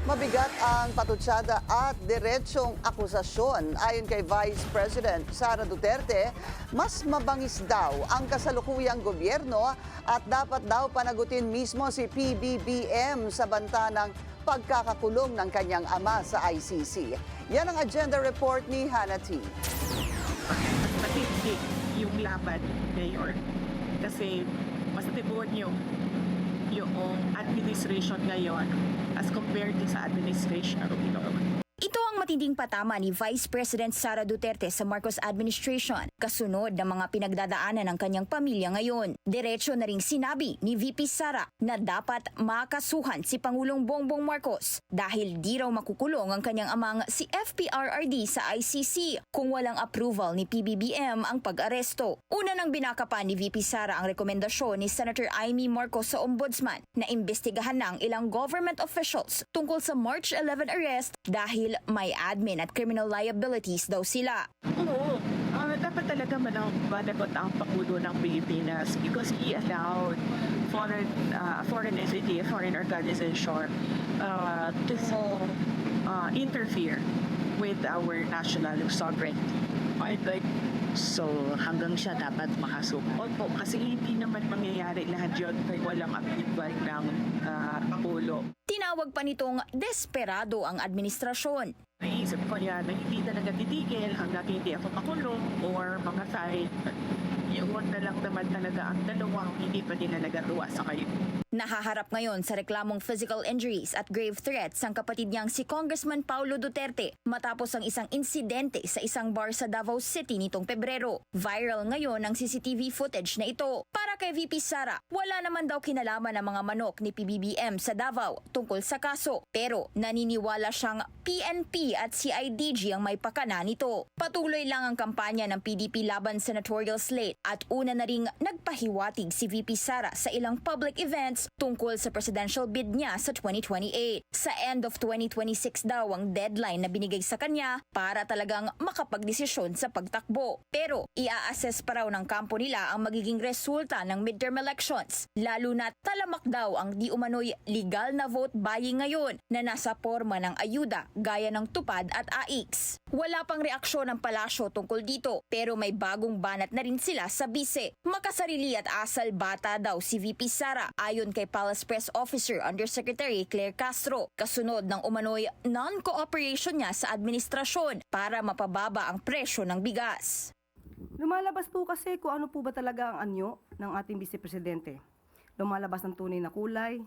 Mabigat ang patutsada at diretsong akusasyon. Ayon kay Vice President Sara Duterte, mas mabangis daw ang kasalukuyang gobyerno at dapat daw panagutin mismo si PBBM sa banta ng pagkakakulong ng kanyang ama sa ICC. Yan ang agenda report ni Hannah T. Matindi yung laban ngayon kasi mas tibuan yung administration ngayon as compared to sa administration ng Pinoy. Ito ang matinding patama ni Vice President Sara Duterte sa Marcos administration, kasunod ng mga pinagdadaanan ng kanyang pamilya ngayon. Diretso na ring sinabi ni VP Sara na dapat makasuhan si Pangulong Bongbong Marcos dahil di raw makukulong ang kanyang amang si FPRRD sa ICC kung walang approval ni PBBM ang pag-aresto. Una nang binakapan ni VP Sara ang rekomendasyon ni Senator Amy Marcos sa Ombudsman na imbestigahan ng ilang government officials tungkol sa March 11 arrest dahil may admin at criminal liabilities daw sila. Oo, dapat talaga managot ang Pangulo ng Pilipinas because he allowed foreign entity, foreign organization to interfere with our national sovereignty. So hanggang siya dapat makasuko. Opo, kasi hindi naman mangyayari lahat yun kay walang approval ng Pangulo. Tinawag pa nitong desperado ang administrasyon. Naisip ko yan na hindi talaga titigil hanggang hindi ako makulong or mga side. Yun na lang naman talaga ang dalawang hindi pa din na nagagawa sa kayo. Nahaharap ngayon sa reklamong physical injuries at grave threats ang kapatid niyang si Congressman Paulo Duterte matapos ang isang insidente sa isang bar sa Davao City nitong Pebrero. Viral ngayon ang CCTV footage na ito. Para kay VP Sara, wala naman daw kinalaman ang mga manok ni PBBM sa Davao tungkol sa kaso. Pero naniniwala siyang PNP at CIDG ang may pakana nito. Patuloy lang ang kampanya ng PDP laban senatorial slate at una na ring nagpahiwatig si VP Sara sa ilang public events tungkol sa presidential bid niya sa 2028. Sa end of 2026 daw ang deadline na binigay sa kanya para talagang makapagdesisyon sa pagtakbo. Pero ia-assess pa raw ng kampo nila ang magiging resulta ng midterm elections, lalo na talamak daw ang di umano'y legal na vote buying ngayon na nasa forma ng ayuda gaya ng tupad at AIX. Wala pang reaksyon ng palasyo tungkol dito pero may bagong banat na rin sila sa bise. Makasarili at asal bata daw si VP Sara ayon kay Palace Press Officer Undersecretary Claire Castro, kasunod ng umano'y non-cooperation niya sa administrasyon para mapababa ang presyo ng bigas. Lumalabas po kasi kung ano po ba talaga ang anyo ng ating Vice Presidente. Lumalabas ang tunay na kulay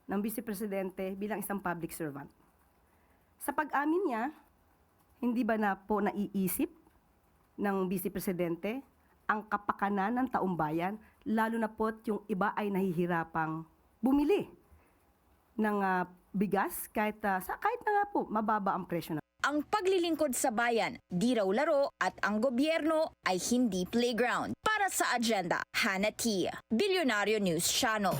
ng Vice Presidente bilang isang public servant. Sa pag-amin niya, hindi ba na po naiisip ng Vice Presidente ang kapakanan ng taumbayan, lalo na po yung iba ay nahihirapang bumili ng bigas kahit na nga po mababa ang presyo. Ang paglilingkod sa bayan, di raw laro at ang gobyerno ay hindi playground. Para sa agenda, Hannah T. Billionario News Channel.